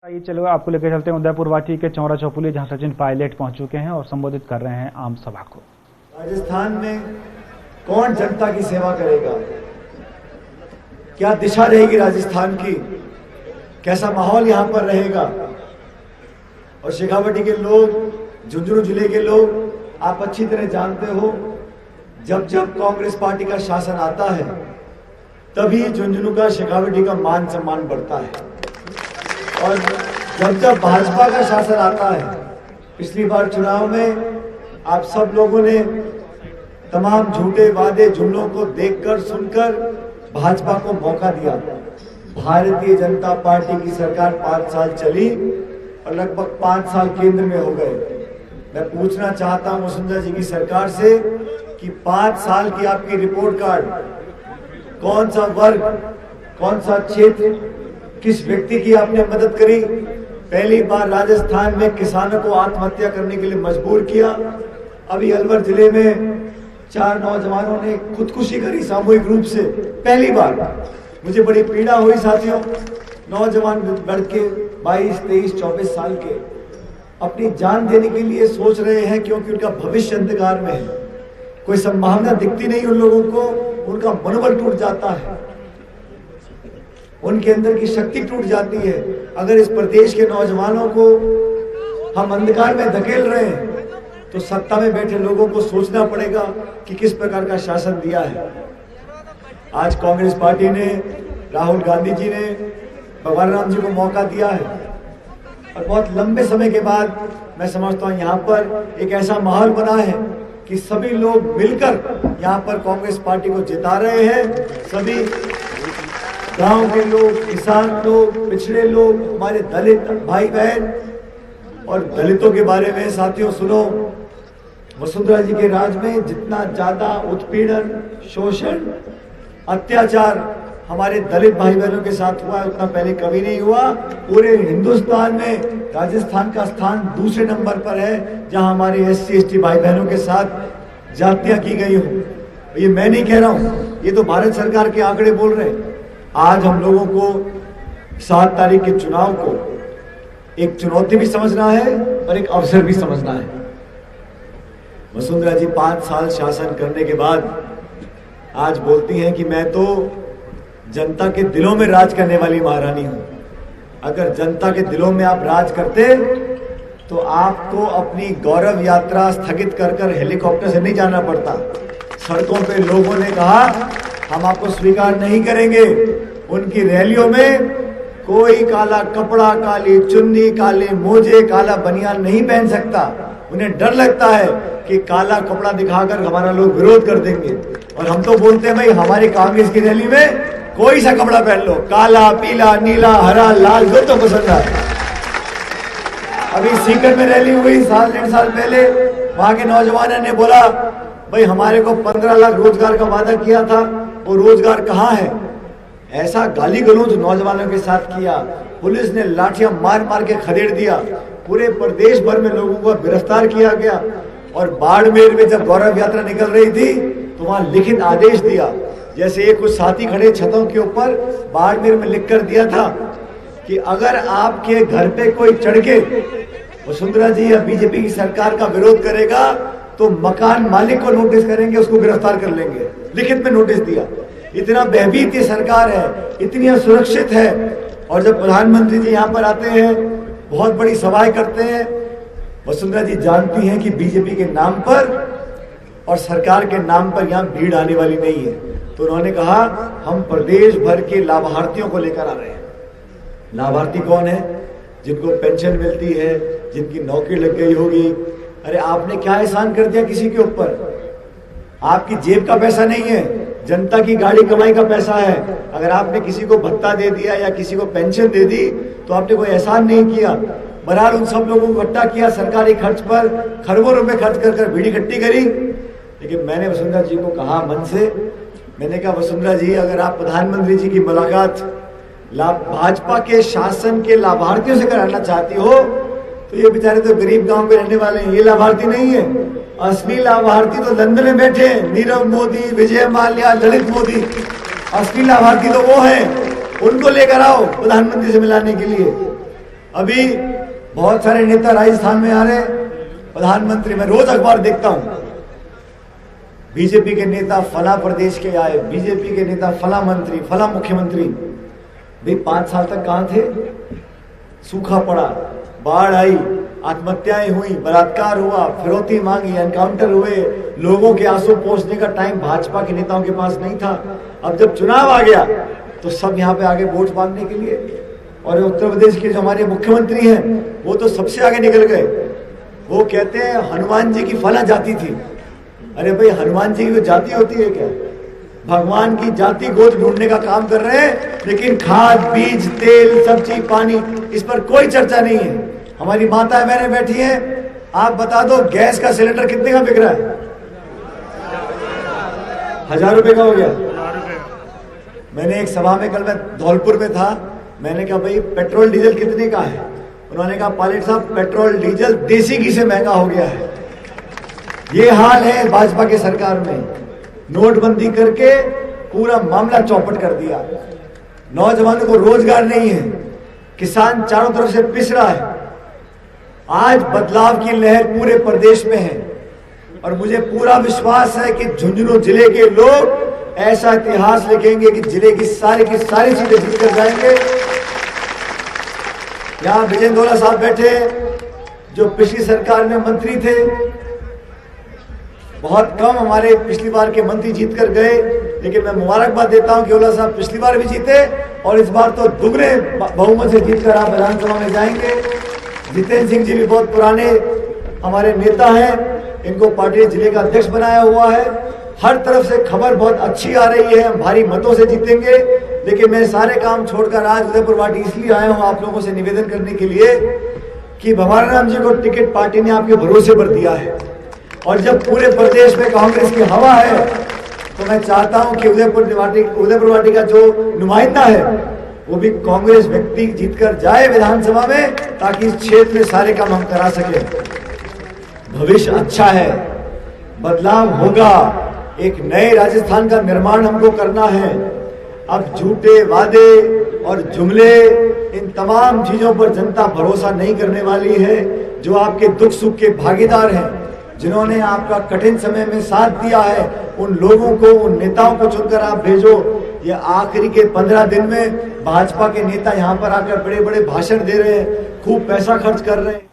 आइए चलो आपको लेकर चलते हैं उदयपुर वाटी के चौरा चौपुली, जहां सचिन पायलट पहुंच चुके हैं और संबोधित कर रहे हैं आम सभा को। राजस्थान में कौन जनता की सेवा करेगा, क्या दिशा रहेगी राजस्थान की, कैसा माहौल यहां पर रहेगा। और शेखावाटी के लोग, झुंझुनू जिले के लोग, आप अच्छी तरह जानते हो, जब जब कांग्रेस पार्टी का शासन आता है तभी झुंझुनू का, शेखावाटी का मान सम्मान बढ़ता है। और जब जब भाजपा का शासन आता है, पिछली बार चुनाव में आप सब लोगों ने तमाम झूठे वादे जुमलों को देखकर सुनकर भाजपा को मौका दिया। भारतीय जनता पार्टी की सरकार 5 साल चली और लगभग 5 साल केंद्र में हो गए। मैं पूछना चाहता हूं वसुंधरा जी की सरकार से कि 5 साल की आपकी रिपोर्ट कार्ड, कौन सा वर्ग, कौन सा क्षेत्र, किस व्यक्ति की आपने मदद करी। पहली बार राजस्थान में किसानों को आत्महत्या करने के लिए मजबूर किया। अभी अलवर जिले में 4 नौजवानों ने खुदकुशी करी सामूहिक रूप से, पहली बार। मुझे बड़ी पीड़ा हुई साथियों, नौजवान लड़के 22, 23, 24 साल के अपनी जान देने के लिए सोच रहे हैं क्योंकि उनका भविष्य अंधकार में है। कोई संभावना दिखती नहीं उन लोगों को, उनका मनोबल टूट जाता है, उनके अंदर की शक्ति टूट जाती है। अगर इस प्रदेश के नौजवानों को हम अंधकार में धकेल रहे हैं तो सत्ता में बैठे लोगों को सोचना पड़ेगा कि किस प्रकार का शासन दिया है। आज कांग्रेस पार्टी ने, राहुल गांधी जी ने भगवान राम जी को मौका दिया है और बहुत लंबे समय के बाद मैं समझता हूं यहां पर एक ऐसा माहौल बना है कि सभी लोग मिलकर यहां पर कांग्रेस पार्टी को जिता रहे हैं। सभी गांव के लोग, किसान लोग, पिछड़े लोग, हमारे दलित भाई बहन। और दलितों के बारे में साथियों सुनो, वसुंधरा जी के राज में जितना ज्यादा उत्पीड़न, शोषण, अत्याचार हमारे दलित भाई बहनों के साथ हुआ है उतना पहले कभी नहीं हुआ। पूरे हिंदुस्तान में राजस्थान का स्थान दूसरे नंबर पर है जहां हमारे SC ST भाई बहनों के साथ जातियां की गई हो। ये मैं नहीं कह रहा हूं, ये तो भारत सरकार के आंकड़े बोल रहे हैं। आज हम लोगों को 7 तारीख के चुनाव को एक चुनौती भी समझना है और एक अवसर भी समझना है। वसुंधरा जी 5 साल शासन करने के बाद आज बोलती हैं कि मैं तो जनता के दिलों में राज करने वाली महारानी हूं। अगर जनता के दिलों में आप राज करते तो आपको अपनी गौरव यात्रा स्थगित कर कर हेलीकॉप्टर से नहीं जाना पड़ता। सड़कों पे लोगों ने कहा हम आपको स्वीकार नहीं करेंगे। उनकी रैलियों में कोई काला कपड़ा, काली चुन्नी, काले मोजे, काला बनियान नहीं पहन सकता। उन्हें डर लगता है कि काला कपड़ा दिखाकर हमारा लोग विरोध कर देंगे। और हम तो बोलते हैं भाई हमारी कांग्रेस की रैली में कोई सा कपड़ा पहन लो, काला, पीला, नीला, हरा, लाल, जो तो पसंद आए। अभी सीकर में रैली हुई 1.5 साल पहले, वहां के नौजवानों ने बोला भाई हमारे को 15 लाख रोजगार का वादा किया था, वो रोजगार कहाँ है। ऐसा गाली गलौज नौजवानों के साथ किया। पुलिस ने लाठियां मार मार के खदेड़ दिया। पूरे प्रदेश भर में लोगों को गिरफ्तार किया गया। और बाड़मेर में जब गौरव यात्रा निकल रही थी तो वहां लिखित आदेश दिया, जैसे ये कुछ साथी खड़े छतों के ऊपर, बाड़मेर में लिख कर दिया था कि अगर आपके घर पे कोई चढ़ के वसुंधरा जी या बीजेपी की सरकार का विरोध करेगा तो मकान मालिक को नोटिस करेंगे, उसको गिरफ्तार कर लेंगे। लिखित में नोटिस दिया। इतना भयभीत ये सरकार है, इतनी सुरक्षित है। और जब प्रधानमंत्री जी यहाँ पर आते हैं, बहुत बड़ी सभाएं करते हैं, वसुंधरा जी जानती हैं कि बीजेपी के नाम पर और सरकार के नाम पर यहाँ भीड़ आने वाली नहीं है। तो उन्होंने कहा हम प्रदेश भर के लाभार्थियों को लेकर आ रहे हैं। लाभार्थी कौन है? जिनको पेंशन मिलती है, जिनकी नौकरी लग गई होगी। अरे आपने क्या एहसान कर दिया किसी के ऊपर? आपकी जेब का पैसा नहीं है, जनता की गाड़ी कमाई का पैसा है। अगर आपने किसी को भत्ता दे दिया या किसी को पेंशन दे दी तो आपने कोई एहसान नहीं किया। बहरहाल उन सब लोगों को इकट्ठा किया, सरकारी खर्च पर खरबों रुपए खर्च कर भीड़ इकट्ठी करी। लेकिन मैंने वसुंधरा जी को कहा मन से, मैंने कहा वसुंधरा जी अगर आप प्रधानमंत्री जी की मुलाकात भाजपा के शासन के लाभार्थियों से कराना चाहती हो तो ये बेचारे तो गरीब गांव में रहने वाले हैं, ये लाभार्थी नहीं है। असली लाभार्थी तो लंदन में बैठे हैं, नीरव मोदी, विजय माल्या, ललित मोदी। असली लाभार्थी तो वो है, उनको लेकर आओ प्रधानमंत्री से मिलाने के लिए। अभी बहुत सारे नेता राजस्थान में आ रहे हैं, प्रधानमंत्री, मैं रोज अखबार देखता हूं, बीजेपी के नेता फला प्रदेश के आए, बीजेपी के नेता फला मंत्री, फला मुख्यमंत्री। भाई 5 साल तक कहां थे? सूखा पड़ा, बाढ़ आई, आत्महत्याएं हुई, बलात्कार हुआ, फिरौती मांगी, एनकाउंटर हुए, लोगों के आंसू पोंछने का टाइम भाजपा के नेताओं के पास नहीं था। अब जब चुनाव आ गया तो सब यहाँ पे आगे वोट मांगने के लिए। और उत्तर प्रदेश के जो हमारे मुख्यमंत्री हैं वो तो सबसे आगे निकल गए। वो कहते हैं हनुमान जी की फला जाति थी। अरे भाई, हनुमान जी की कोई जाति होती है क्या? भगवान की जाति गोद ढूंढने का काम कर रहे हैं, लेकिन खाद, बीज, तेल, सब्जी, पानी, इस पर कोई चर्चा नहीं है। हमारी माता बहनें बैठी हैं, आप बता दो गैस का सिलेंडर कितने का बिक रहा है? 1000 रुपए का हो गया। मैंने एक सभा में, कल मैं धौलपुर में था, मैंने कहा भाई पेट्रोल डीजल कितने का है? उन्होंने कहा पायलट साहब पेट्रोल डीजल देसी घी से महंगा हो गया है। ये हाल है भाजपा के सरकार में। नोटबंदी करके पूरा मामला चौपट कर दिया। नौजवानों को रोजगार नहीं है, किसान चारों तरफ से पिस रहा है। आज बदलाव की लहर पूरे प्रदेश में है और मुझे पूरा विश्वास है कि झुंझुनू जिले के लोग ऐसा इतिहास लिखेंगे कि जिले की सारी सीटें जीत कर जाएंगे। यहां विजेंद्र साहब बैठे, जो पिछली सरकार में मंत्री थे, बहुत कम हमारे पिछली बार के मंत्री जीत कर गए, लेकिन मैं मुबारकबाद देता हूं कि ओला साहब पिछली बार भी जीते और इस बार तो दुगने बहुमत से जीतकर आप विधानसभा में जाएंगे। जितेंद्र सिंह जी भी बहुत पुराने हमारे नेता हैं, इनको पार्टी ने जिले का अध्यक्ष बनाया हुआ है। हर तरफ से खबर बहुत अच्छी आ रही है, हम भारी मतों से जीतेंगे। लेकिन मैं सारे काम छोड़कर आज उदयपुर वाटी इसलिए आया हूं आप लोगों से निवेदन करने के लिए कि भगवान राम जी को टिकट पार्टी ने आपके भरोसे पर दिया है और जब पूरे प्रदेश में कांग्रेस की हवा है तो मैं चाहता हूं कि उदयपुर वाटी का जो नुमाइंदा है वो भी कांग्रेस व्यक्ति जीतकर जाए विधानसभा में, ताकि इस क्षेत्र में सारे काम हम करा सके। भविष्य अच्छा है, बदलाव होगा, एक नए राजस्थान का निर्माण हमको करना है। अब झूठे वादे और जुमले, इन तमाम चीजों पर जनता भरोसा नहीं करने वाली है। जो आपके दुख सुख के भागीदार हैं, जिन्होंने आपका कठिन समय में साथ दिया है, उन लोगों को, उन नेताओं को चुनकर आप भेजो। ये आखिरी के 15 दिन में भाजपा के नेता यहाँ पर आकर बड़े बड़े भाषण दे रहे हैं, खूब पैसा खर्च कर रहे हैं।